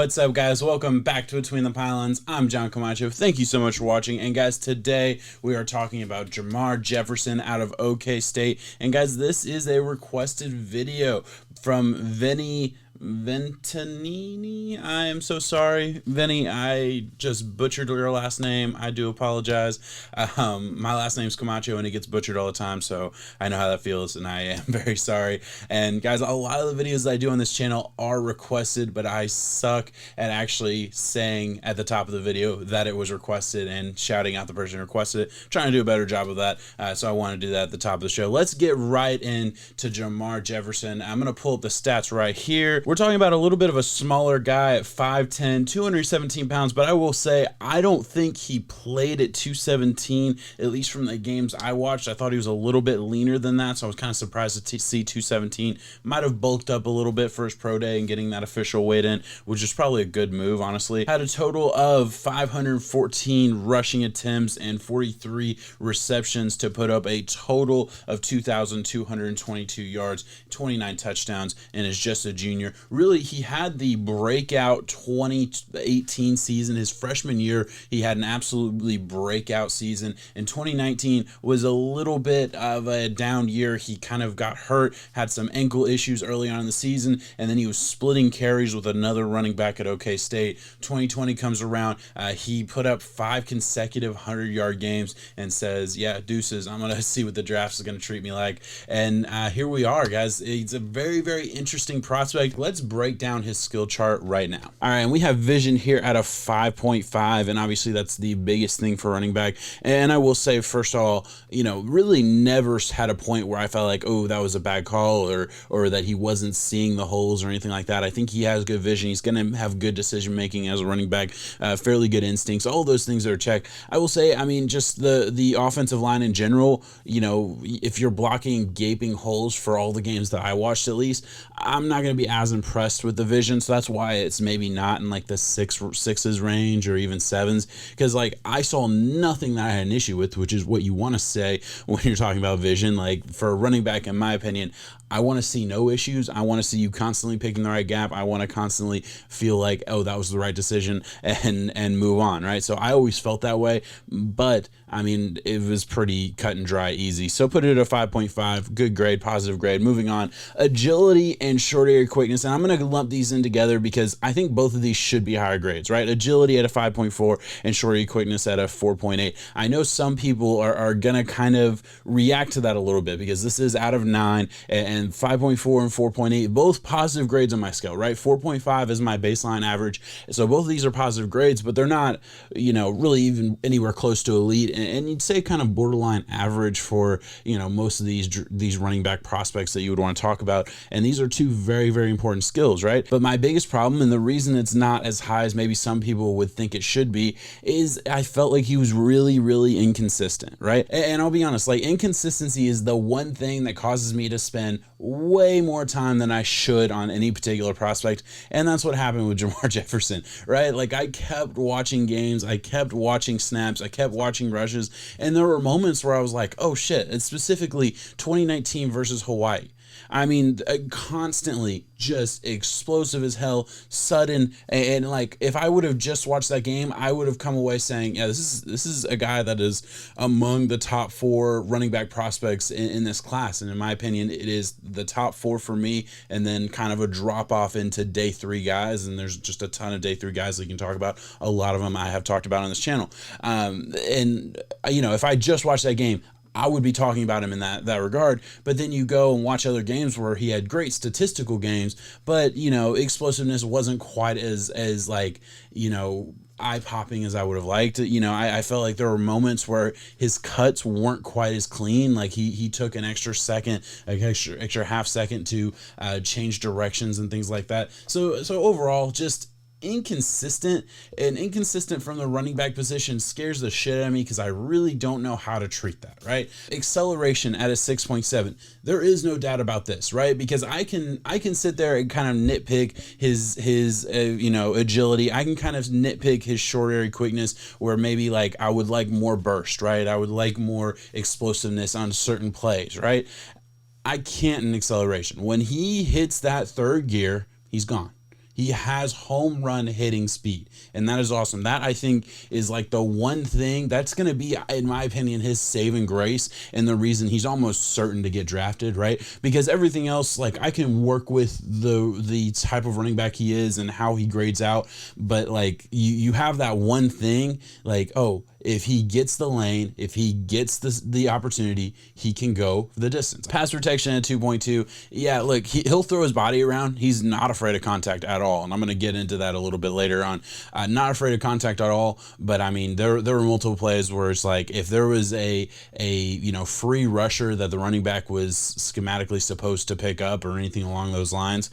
What's up, guys? Welcome back to Between the Pylons. I'm John Camacho. Thank you so much for watching. And guys, today we are talking about Jermar Jefferson out of OK State. And guys, this is a requested video from Ventanini. I am so sorry, Vinny. I just butchered your last name. I do apologize. My last name's Camacho and it gets butchered all the time, so I know how that feels and I am very sorry. And guys, a lot of the videos that I do on this channel are requested, but I suck at actually saying at the top of the video that it was requested and shouting out the person who requested it. Trying to do a better job of that, so I want to do that at the top of the show. Let's get right into Jermar Jefferson. I'm going to pull up the stats right here. We're talking about a little bit of a smaller guy at 5'10", 217 pounds, but I will say I don't think he played at 217, at least from the games I watched. I thought he was a little bit leaner than that, so I was kind of surprised to see 217. Might have bulked up a little bit for his pro day and getting that official weight in, which is probably a good move, honestly. Had a total of 514 rushing attempts and 43 receptions to put up a total of 2,222 yards, 29 touchdowns, and is just a junior. Really, he had the breakout 2018 season. His freshman year, he had an absolutely breakout season. And 2019 was a little bit of a down year. He kind of got hurt, had some ankle issues early on in the season, and then he was splitting carries with another running back at OK State. 2020 comes around. He put up 5 consecutive 100-yard games and says, yeah, deuces, I'm going to see what the draft is going to treat me like. And here we are, guys. He's a very, very interesting prospect. Let's break down his skill chart right now. All right, and we have vision here at a 5.5, and obviously that's the biggest thing for running back. And I will say, first of all, really never had a point where I felt like, oh, that was a bad call, or that he wasn't seeing the holes or anything like that. I think he has good vision. He's going to have good decision making as a running back, fairly good instincts, all those things are checked. I will say, I mean, just the offensive line in general, if you're blocking gaping holes for all the games that I watched, at least, I'm not going to be as impressed with the vision, so that's why it's maybe not in like the sixes range or even 7s, because like I saw nothing that I had an issue with, which is what you want to say when you're talking about vision. Like for a running back, in my opinion, I want to see no issues. I want to see you constantly picking the right gap. I want to constantly feel like, oh, that was the right decision, and move on, right? So I always felt that way, but I mean, it was pretty cut and dry, easy. So put it at a 5.5, good grade, positive grade. Moving on, agility and short area quickness, and I'm going to lump these in together because I think both of these should be higher grades, right? Agility at a 5.4 and short area quickness at a 4.8. I know some people are going to kind of react to that a little bit because this is out of 9, and 5.4 and 4.8, both positive grades on my scale, right? 4.5 is my baseline average. So both of these are positive grades, but they're not, really even anywhere close to elite. And you'd say kind of borderline average for, most of these running back prospects that you would want to talk about. And these are two very, very important skills, right? But my biggest problem, and the reason it's not as high as maybe some people would think it should be, is I felt like he was really, really inconsistent, right? And I'll be honest, like inconsistency is the one thing that causes me to spend way more time than I should on any particular prospect. And that's what happened with Jermar Jefferson, right? Like I kept watching games, I kept watching snaps, I kept watching rushes, and there were moments where I was like, oh shit, it's specifically 2019 versus Hawaii. I mean, constantly just explosive as hell, sudden, and like if I would have just watched that game, I would have come away saying, yeah, this is a guy that is among the top 4 running back prospects in this class, and in my opinion, it is the top 4 for me, and then kind of a drop off into day 3 guys, and there's just a ton of day 3 guys that you can talk about. A lot of them I have talked about on this channel, and if I just watched that game, I would be talking about him in that regard. But then you go and watch other games where he had great statistical games, but explosiveness wasn't quite as like eye-popping as I would have liked. I felt like there were moments where his cuts weren't quite as clean. Like he took an extra second, like extra half second to change directions and things like that. So overall, just inconsistent from the running back position scares the shit out of me because I really don't know how to treat that, right? Acceleration at a 6.7. There is no doubt about this, right? Because I can sit there and kind of nitpick his agility. I can kind of nitpick his short area quickness where maybe like I would like more burst, right? I would like more explosiveness on certain plays, right? I can't in acceleration. When he hits that third gear, he's gone. He has home run hitting speed, and that is awesome. That, I think, is like the one thing that's going to be, in my opinion, his saving grace, and the reason he's almost certain to get drafted, right? Because everything else, like, I can work with the type of running back he is and how he grades out, but like you have that one thing, like, oh, if he gets the lane, if he gets the opportunity, he can go the distance. Pass protection at 2.2. Yeah, look, he'll throw his body around. He's not afraid of contact at all. And I'm going to get into that a little bit later on. Not afraid of contact at all. But I mean, there were multiple plays where it's like, if there was a free rusher that the running back was schematically supposed to pick up or anything along those lines,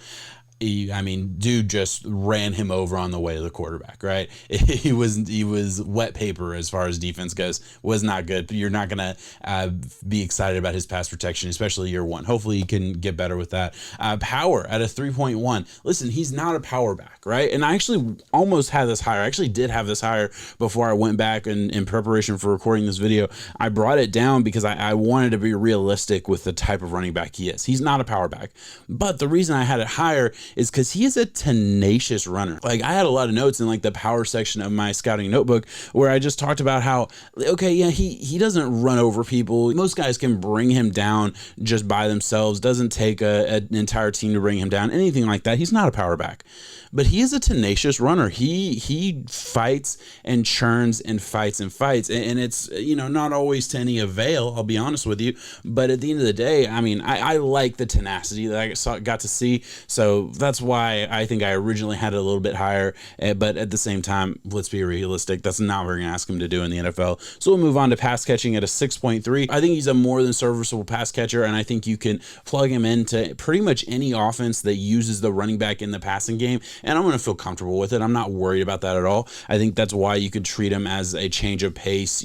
dude just ran him over on the way to the quarterback, right? He was wet paper as far as defense goes. Was not good. You're not going to be excited about his pass protection, especially year one. Hopefully he can get better with that. Power at a 3.1. Listen, he's not a power back, right? And I actually almost had this higher. I actually did have this higher before I went back and in preparation for recording this video. I brought it down because I wanted to be realistic with the type of running back he is. He's not a power back. But the reason I had it higher is because he is a tenacious runner. Like, I had a lot of notes in like the power section of my scouting notebook where I just talked about how, okay, yeah, he doesn't run over people. Most guys can bring him down just by themselves. Doesn't take an entire team to bring him down, anything like that. He's not a power back. But he is a tenacious runner. He fights and churns and fights and fights. And it's, not always to any avail, I'll be honest with you. But at the end of the day, I mean, I like the tenacity that I got to see. So that's why I think I originally had it a little bit higher. But at the same time, let's be realistic. That's not what we're going to ask him to do in the NFL. So we'll move on to pass catching at a 6.3. I think he's a more than serviceable pass catcher. And I think you can plug him into pretty much any offense that uses the running back in the passing game, and I'm going to feel comfortable with it. I'm not worried about that at all. I think that's why you could treat him as a change of pace,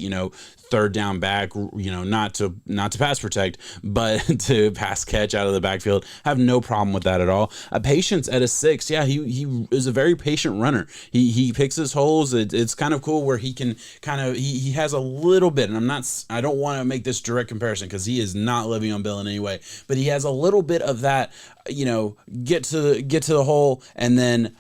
third down back, not to pass protect, but to pass catch out of the backfield. Have no problem with that at all. Patience at a 6. Yeah, he is a very patient runner. He picks his holes. It's kind of cool where he can he has a little bit, and I don't want to make this direct comparison because he is not Le'Veon Bell in any way, but he has a little bit of that, get to the hole and then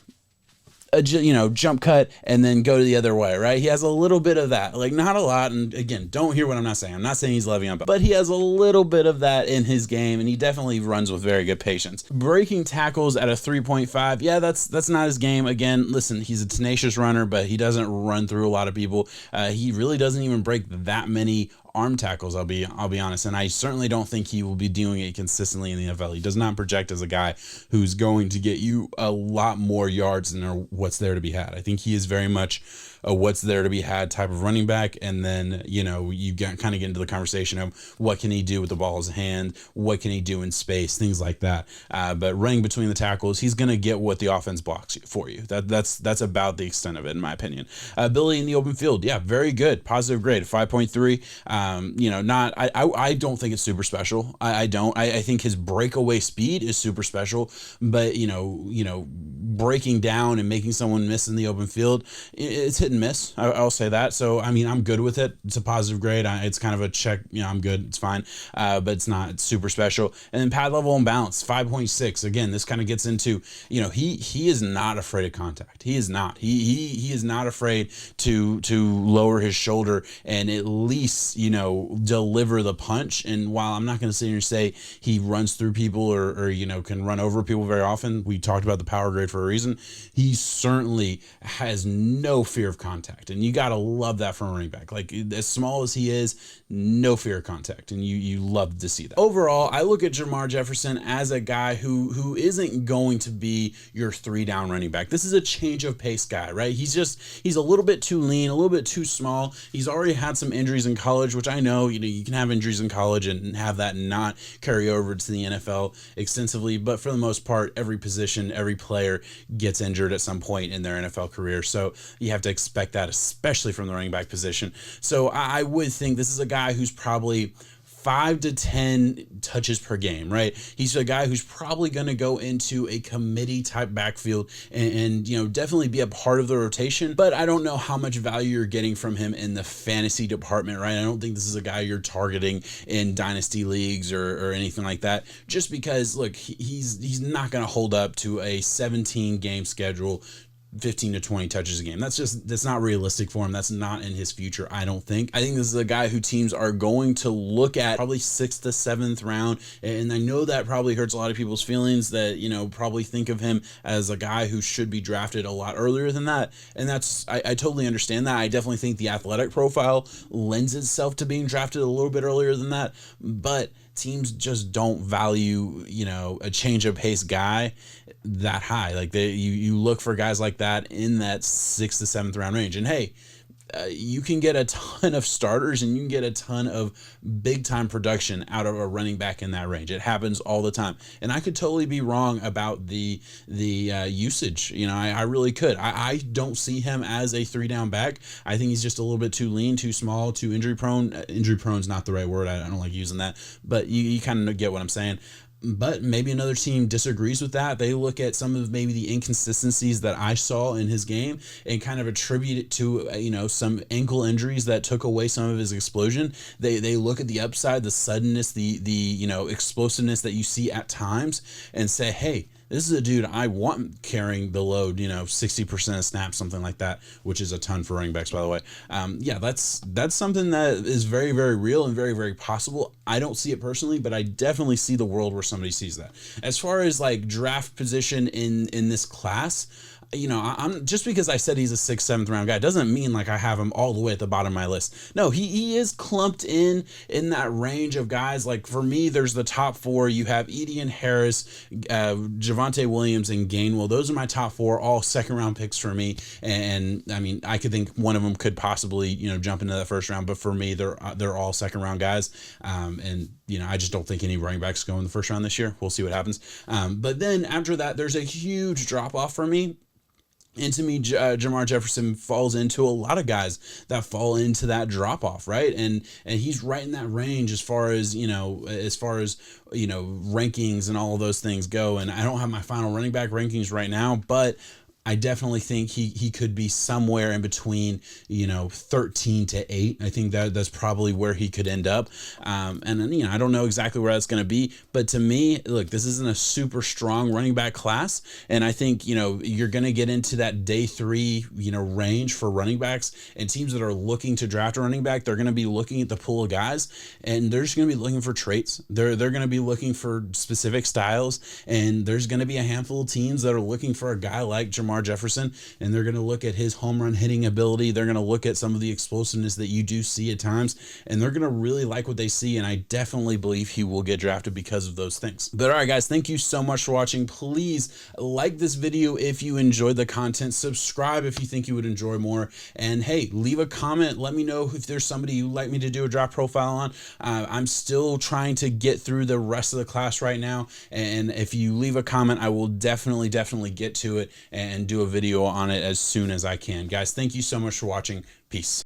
jump cut and then go the other way, right? He has a little bit of that, like not a lot. And again, don't hear what I'm not saying. I'm not saying he's Le'Veon Bell, but he has a little bit of that in his game, and he definitely runs with very good patience. Breaking tackles at a 3.5. Yeah, that's not his game. Again, listen, he's a tenacious runner, but he doesn't run through a lot of people. He really doesn't even break that many arm tackles, I'll be honest, and I certainly don't think he will be doing it consistently in the NFL. He does not project as a guy who's going to get you a lot more yards than what's there to be had. I think he is very much a what's there to be had type of running back, and then you kind of get into the conversation of what can he do with the ball in his hand, what can he do in space, things like that. But running between the tackles, he's going to get what the offense blocks for you. That's about the extent of it, in my opinion. Ability in the open field, yeah, very good, positive grade, 5.3. I don't think it's super special. I don't. I think his breakaway speed is super special, but breaking down and making someone miss in the open field, it's hit and miss. I'll say that. So I mean, I'm good with it. It's a positive grade. It's kind of a check. I'm good. It's fine. But it's not super special. And then pad level and balance, 5.6. Again, this kind of gets into he is not afraid of contact. He is not. He is not afraid to lower his shoulder and at least deliver the punch. And while I'm not going to sit here and say he runs through people or can run over people very often, we talked about the power grade for a reason. He certainly has no fear of contact, and you got to love that from a running back. Like, as small as he is, no fear of contact, and you love to see that. Overall, I look at Jermar Jefferson as a guy who isn't going to be your 3-down running back. This is a change of pace guy, right? He's a little bit too lean, a little bit too small. He's already had some injuries in college, which I know, you can have injuries in college and have that not carry over to the NFL extensively, but for the most part, every position, every player gets injured at some point in their NFL career. So you have to expect that, especially from the running back position. So I would think this is a guy who's probably 5 to 10 touches per game, right? He's a guy who's probably going to go into a committee type backfield and definitely be a part of the rotation, but I don't know how much value you're getting from him in the fantasy department, right? I don't think this is a guy you're targeting in dynasty leagues or anything like that, just because look, he's not going to hold up to a 17 game schedule, 15 to 20 touches a game. That's not realistic for him. That's not in his future, I don't think. I think this is a guy who teams are going to look at probably 6th to 7th round. And I know that probably hurts a lot of people's feelings that, probably think of him as a guy who should be drafted a lot earlier than that. And I totally understand that. I definitely think the athletic profile lends itself to being drafted a little bit earlier than that. But teams just don't value, a change of pace guy that high. Like you look for guys like that in that 6th to 7th round range. And hey, you can get a ton of starters and you can get a ton of big time production out of a running back in that range. It happens all the time. And I could totally be wrong about the usage. I really could. I don't see him as a 3-down back. I think he's just a little bit too lean, too small, too injury prone. Injury prone is not the right word. I don't like using that, but you kind of get what I'm saying. But maybe another team disagrees with that. They look at some of maybe the inconsistencies that I saw in his game and kind of attribute it to, some ankle injuries that took away some of his explosion. They look at the upside, the suddenness, the explosiveness that you see at times and say, hey, this is a dude I want carrying the load, 60% of snaps, something like that, which is a ton for running backs, by the way. That's something that is very, very real and very, very possible. I don't see it personally, but I definitely see the world where somebody sees that. As far as like draft position in this class, I'm just because I said he's a 6th, 7th round guy doesn't mean like I have him all the way at the bottom of my list. No, he is clumped in that range of guys. Like for me, there's the top 4. You have Etienne Harris, Javonte Williams, and Gainwell. Those are my top 4, all 2nd round picks for me. And I mean, I could think one of them could possibly jump into that 1st round, but for me, they're all 2nd round guys. I just don't think any running backs go in the 1st round this year. We'll see what happens. But then after that, there's a huge drop off for me. And to me, Jermar Jefferson falls into a lot of guys that fall into that drop off, right? And he's right in that range as far as rankings and all of those things go. And I don't have my final running back rankings right now, but I definitely think he could be somewhere in between, 13 to 8. I think that's probably where he could end up. And then, I don't know exactly where that's going to be, but to me, look, this isn't a super strong running back class. And I think, you're going to get into that day 3, range for running backs, and teams that are looking to draft a running back, they're going to be looking at the pool of guys and they're just going to be looking for traits. They're going to be looking for specific styles. And there's going to be a handful of teams that are looking for a guy like Jermar Jefferson, and they're going to look at his home run hitting ability. They're going to look at some of the explosiveness that you do see at times, and they're going to really like what they see. And I definitely believe he will get drafted because of those things. But all right, guys, thank you so much for watching. Please like this video if you enjoyed the content, subscribe if you think you would enjoy more, and hey, leave a comment. Let me know if there's somebody you'd like me to do a draft profile on. I'm still trying to get through the rest of the class right now, and if you leave a comment, I will definitely get to it and do a video on it as soon as I can. Guys, thank you so much for watching. Peace.